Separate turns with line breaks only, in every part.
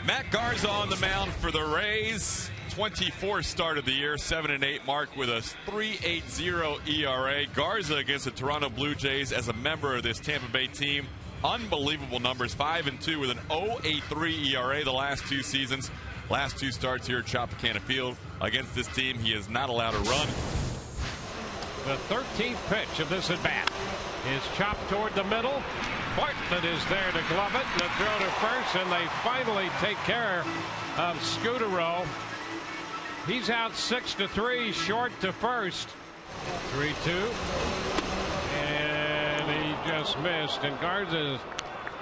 Matt Garza on the mound for the Rays. 24th start of the year, 7-8 mark with a 3.80 ERA. Garza against the Toronto Blue Jays as a member of this Tampa Bay team. Unbelievable numbers, 5-2 with an 0.83 ERA the last two seasons. Last two starts here at Tropicana Field. Against this team, he is not allowed to run.
The 13th pitch of this at bat is chopped toward the middle. Bartlett is there to glove it, and a throw to first, and they finally take care of Scudero. He's out 6-3, short to first. 3-2, and he just missed, and Garza's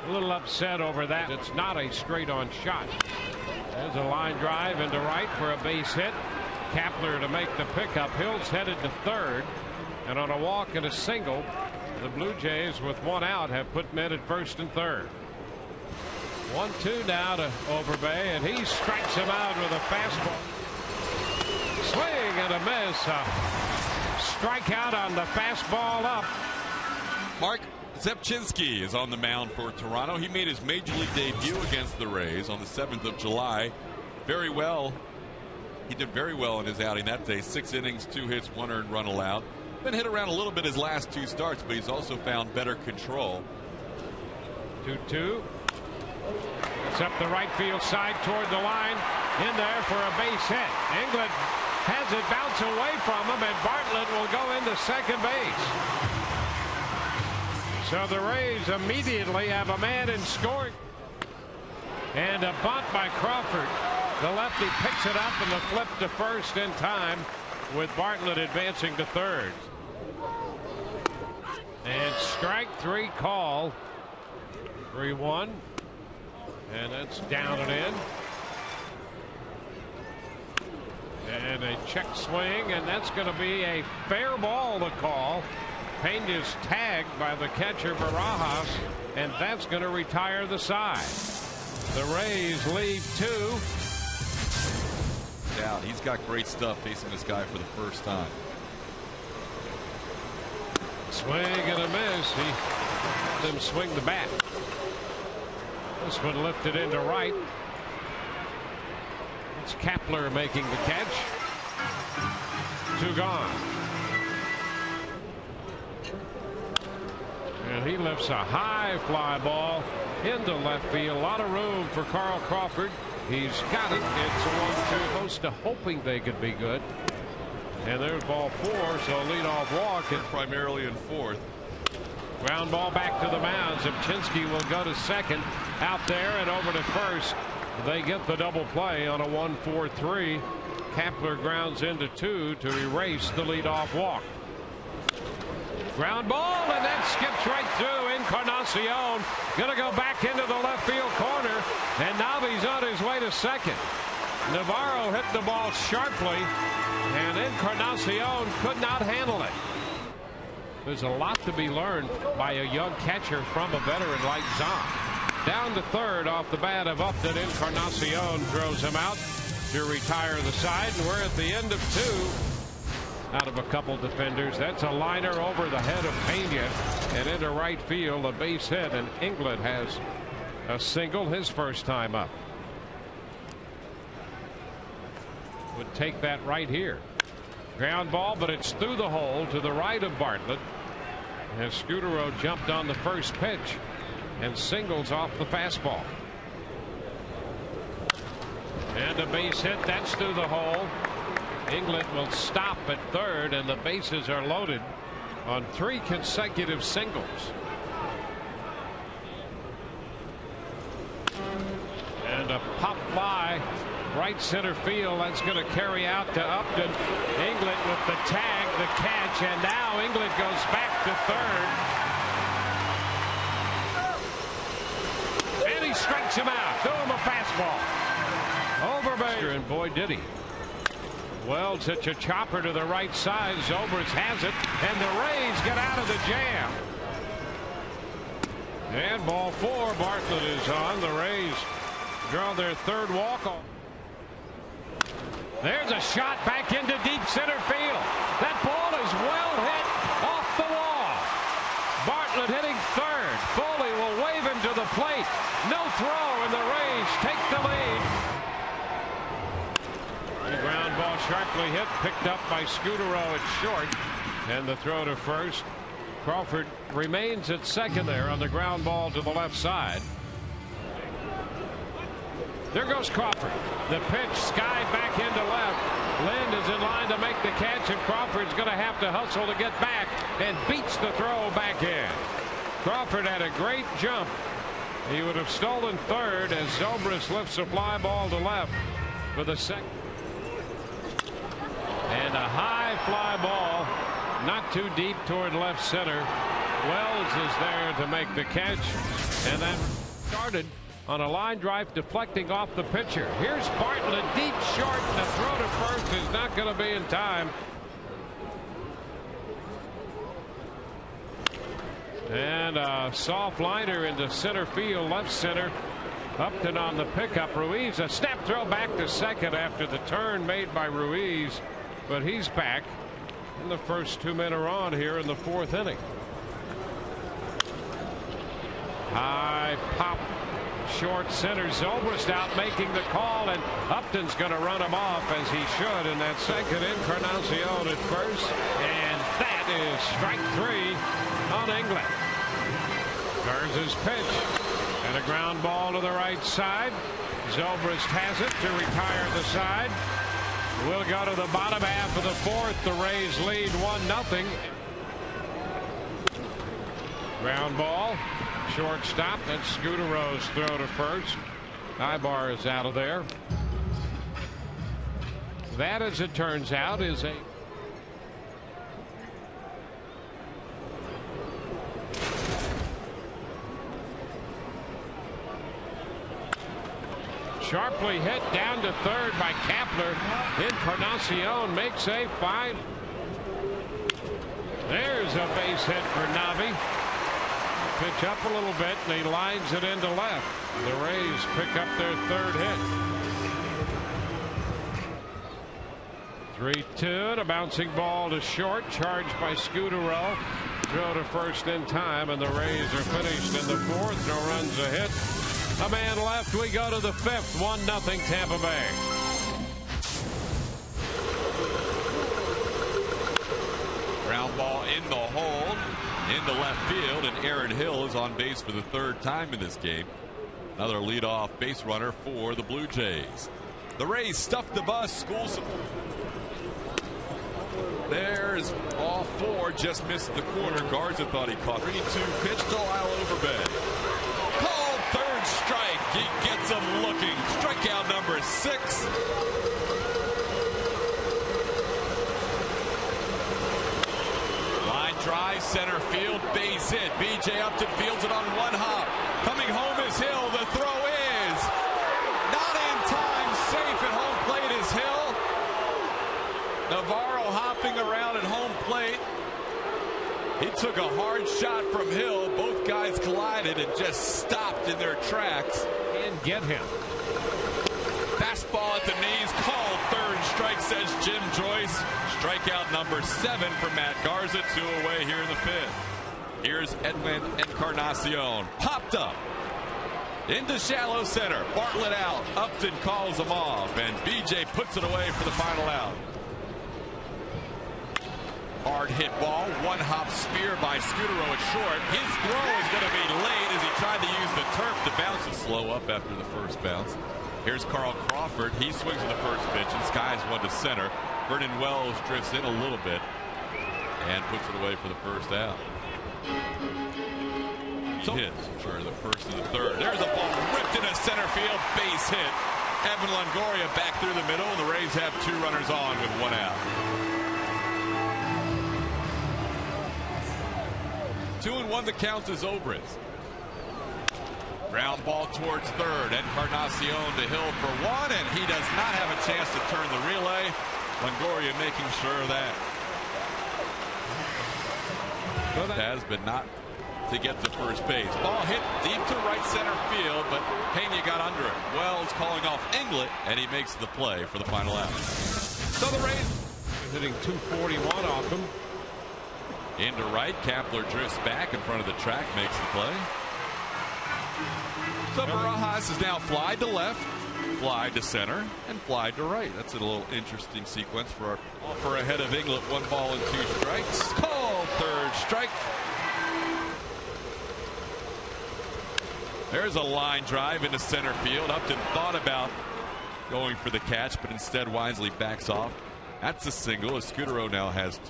a little upset over that. It's not a straight-on shot. There's a line drive into right for a base hit. Kapler to make the pickup. Hill's headed to third, and on a walk and a single, the Blue Jays, with one out, have put men at first and third. 1-2 now to Overbay, and he strikes him out with a fastball. Swing and a miss. Strikeout on the fastball up.
Mark Zepchinski is on the mound for Toronto. He made his major league debut against the Rays on the 7th of July. Very well. He did very well in his outing that day. 6 innings, 2 hits, 1 earned run allowed. Been hit around a little bit his last 2 starts, but he's also found better control.
2-2. It's up the right field side toward the line. In there for a base hit. England has it bounce away from him, and Bartlett will go into second base. So the Rays immediately have a man in scoring. And a bunt by Crawford. The lefty picks it up, and the flip to first in time, with Bartlett advancing to third. And strike 3 call. 3-1. And that's down and in. And a check swing, and that's going to be a fair ball to call. Pena's tagged by the catcher Barajas, and that's going to retire the side. The Rays lead 2.
Yeah, he's got great stuff facing this guy for the first time.
Swing and a miss. He let them swing the bat. This one lifted into right. It's Kapler making the catch. 2 gone. And he lifts a high fly ball into left field. A lot of room for Carl Crawford. He's got it. It's a 1-2. Close to hoping they could be good. And there's ball 4, so a leadoff walk.
And primarily in 4th.
Ground ball back to the mound. Zepchinski will go to second. Out there and over to first. They get the double play on a 1-4-3. Kapler grounds into 2 to erase the leadoff walk. Ground ball, and that skips right through. Encarnacion going to go back into the left field corner, and now he's on his way to second. Navarro hit the ball sharply, and Encarnacion could not handle it. There's a lot to be learned by a young catcher from a veteran like Zahn. Down to third off the bat of Upton. Encarnacion throws him out to retire the side, and we're at the end of 2 out of a couple defenders. That's a liner over the head of Pena and into right field, a base hit, and England has a single his first time up. Would take that right here. Ground ball, but it's through the hole to the right of Bartlett as Scudero jumped on the first pitch and singles off the fastball. And a base hit, that's through the hole. England will stop at third, and the bases are loaded on 3 consecutive singles. And a pop fly right center field. That's going to carry out to Upton. England with the tag, the catch, and now England goes back to third. And he strikes him out. Throw him a fastball. Overbay, and boy did he. Well, such a chopper to the right side. Zobrist has it, and the Rays get out of the jam. And ball 4. Bartlett is on. The Rays draw their 3rd walk-off. There's a shot back into deep center field. That ball is well hit off the wall. Bartlett hitting third. Foley will wave him to the plate. No throw, and the Rays take the lead. The ground ball sharply hit, picked up by Scudero at short, and the throw to first. Crawford remains at second there on the ground ball to the left side. There goes Crawford. The pitch skied back into left. Lind is in line to make the catch, and Crawford's going to have to hustle to get back and beats the throw back in. Crawford had a great jump. He would have stolen third as Zobrist lifts a fly ball to left for the second. And a high fly ball, not too deep toward left center. Wells is there to make the catch, and that started on a line drive deflecting off the pitcher. Here's Bartlett, deep short, and the throw to first is not going to be in time. And a soft liner into center field, left center. Upton on the pickup. Ruiz, a snap throw back to second after the turn made by Ruiz, but he's back. And the first 2 men are on here in the fourth inning. High pop, short center. Zobrist out making the call, and Upton's going to run him off as he should in that second. Encarnacion at first, and that is strike three on England. Garza's pitch, and a ground ball to the right side. Zobrist has it to retire the side. We'll go to the bottom half of the fourth. The Rays lead 1-0. Ground ball, shortstop. That's Scudero's throw to first. Ibar is out of there. That, as it turns out, is a sharply hit down to third by Kapler. Encarnacion makes a fine. There's a base hit for Navi. Pitch up a little bit, and he lines it into left. The Rays pick up their third hit. 3-2, and a bouncing ball to short, charged by Scudero. Throw to first in time, and the Rays are finished in the fourth. No runs, a hit. A man left. We go to the fifth. 1-0 Tampa Bay.
Ground ball in the hole, into left field, and Aaron Hill is on base for the third time in this game. Another leadoff base runner for the Blue Jays. The Rays stuffed the bus. School support. There's ball four, just missed the corner. Garza thought he caught. 3-2 pitch to Lyle Overbay. Called third strike. He gets him looking. Strikeout number 6. Line drive, center field, base hit. BJ Upton fields it on one hop. Coming home is Hill. The throw is not in time. Safe at home plate is Hill. Navarro hopping around at home plate. He took a hard shot from Hill. Both guys collided and just stopped in their tracks.
And get him.
Fastball at the knees, called third strike, says Jim Joyce. Strikeout number 7 for Matt Garza. 2 away here in the fifth. Here's Edwin Encarnacion. Popped up into shallow center. Bartlett out. Upton calls him off, and BJ puts it away for the final out. Hard hit ball, one hop spear by Scudero at short. His throw is going to be late as he tried to use the turf to bounce it slow up after the first bounce. Here's Carl Crawford. He swings at the first pitch and skies one to center. Vernon Wells drifts in a little bit and puts it away for the first out. He hits for the first and the third. There's a ball ripped into center field, base hit. Evan Longoria back through the middle, and the Rays have 2 runners on with 1 out. 2-1 the count is Zobrist. Ground ball towards third. Encarnacion to Hill for 1, and he does not have a chance to turn the relay. Longoria making sure of that. Has been not to get to first base. Ball hit deep to right center field, but Pena got under it. Wells calling off Englet, and he makes the play for the final out. So the Rays
hitting 241 off him.
Into right, Kapler drifts back in front of the track, makes the play. So Barajas is now fly to left, fly to center, and fly to right. That's a little interesting sequence for our offer ahead of England. 1 ball and 2 strikes. Called third strike. There's a line drive into center field. Upton thought about going for the catch, but instead wisely backs off. That's a single. Escudero now has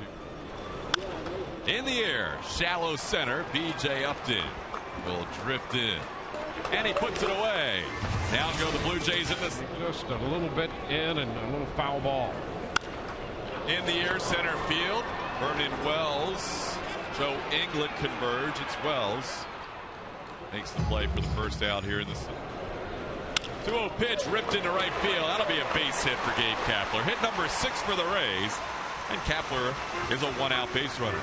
2. In the air, shallow center. B.J. Upton will drift in. And he puts it away. Down go the Blue Jays in this.
Just a little bit in and a little foul ball.
In the air, center field. Vernon Wells. Joe England converge. It's Wells. Makes the play for the first out here in the 2-0 pitch ripped into right field. That'll be a base hit for Gabe Kapler. Hit number 6 for the Rays. And Kapler is a 1-out base runner.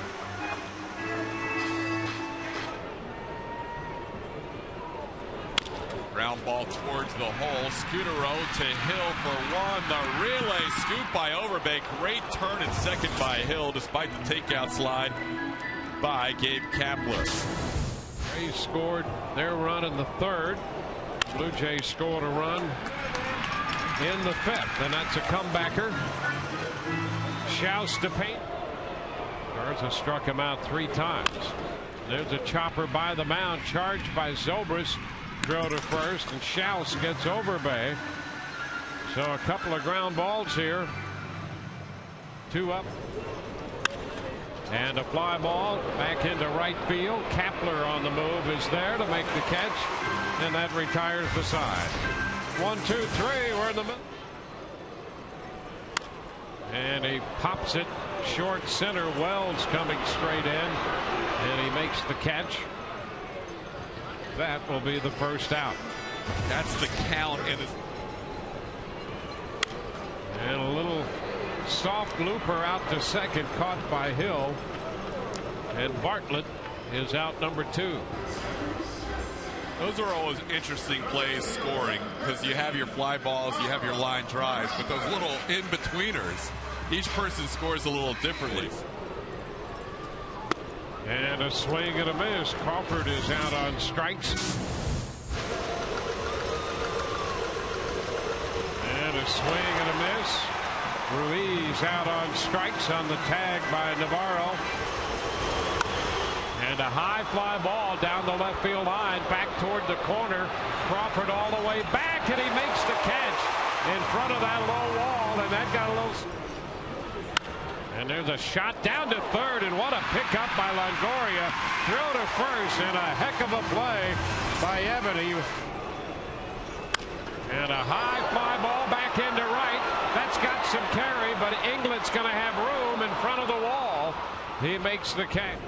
Ground ball towards the hole. Scudero to Hill for 1. The relay scoop by Overbay. Great turn at second by Hill despite the takeout slide by Gabe Kapler.
Rays scored their run in the 3rd. Blue Jays scored a run in the 5th, and that's a comebacker. Shouts to paint. Garza struck him out 3 times. There's a chopper by the mound, charged by Zobrist. Throw to first, and Schaus gets Overbay. So a couple of ground balls here. 2 up. And a fly ball back into right field. Kapler on the move is there to make the catch, and that retires the side. 1, 2, 3. We're in the middle. And he pops it short center. Wells coming straight in, and he makes the catch. That will be the first out.
That's the count.
And a little soft looper out to second, caught by Hill. And Bartlett is out number 2.
Those are always interesting plays scoring, because you have your fly balls, you have your line drives, but those little in-betweeners, each person scores a little differently.
And a swing and a miss. Crawford is out on strikes. And a swing and a miss. Ruiz out on strikes on the tag by Navarro. And a high fly ball down the left field line, back toward the corner. Crawford all the way back, and he makes the catch in front of that low wall, and that got a little. And there's a shot down to third, and what a pickup by Longoria. Throw to first, and a heck of a play by Ebony. And a high fly ball back into right. That's got some carry, but England's going to have room in front of the wall. He makes the catch.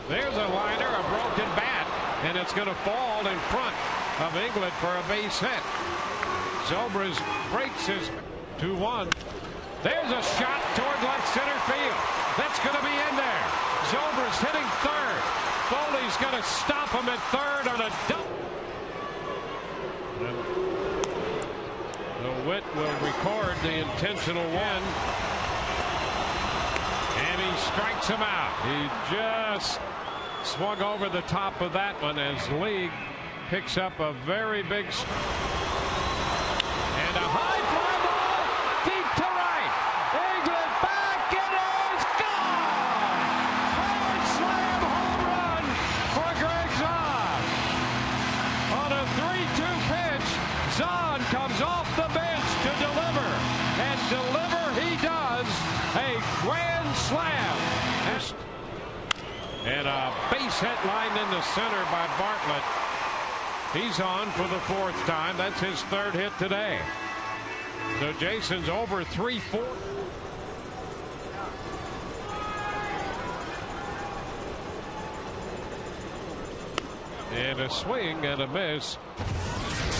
There's a liner, a broken bat, and it's going to fall in front of England for a base hit. Zobrist breaks his 2-1. There's a shot toward left center field. That's going to be in there. Zobrist hitting third. Foley's going to stop him at third on a double. The Witt will record the intentional win. And he strikes him out. He just swung over the top of that one as League picks up a very big. And a high fly ball deep to right. England back. It is gone. Grand slam home run for Greg Zahn. On a 3-2 pitch, Zahn comes off the bench to deliver. And deliver he does. A grand slam. And a base hit lined in the center by Bartlett. He's on for the 4th time. That's his 3rd hit today. So Jason's over 3-4. And a swing and a miss.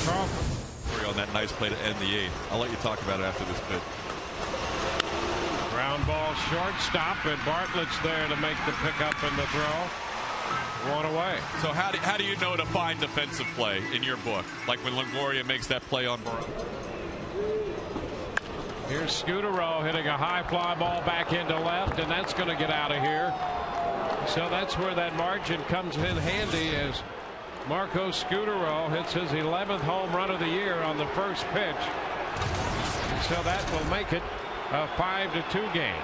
Crawford on that nice play to end the 8th. I'll let you talk about it after this bit.
Ground ball shortstop, and Bartlett's there to make the pickup and the throw. 1 away.
So how do you know to find defensive play in your book? Like when Longoria makes that play on Bartlett.
Here's Scudero hitting a high fly ball back into left, and that's going to get out of here. So that's where that margin comes in handy, as Marco Scutaro hits his 11th home run of the year on the first pitch. So that will make it a 5-2 game.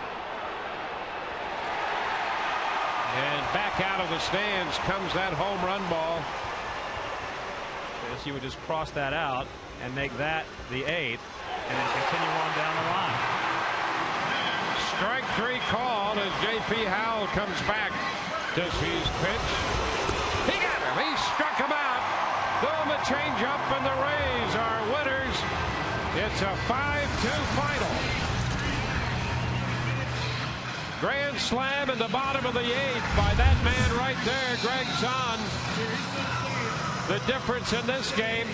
And back out of the stands comes that home run ball.
You would just cross that out and make that the 8th and then continue on down the line.
Strike 3 called as J.P. Howell comes back. Does his pitch? He got him. He struck him out. Throw him a changeup, and the Rays are winners. It's a 5-2 final. Grand slam in the bottom of the 8th by that man right there, Greg Zahn. The difference in this game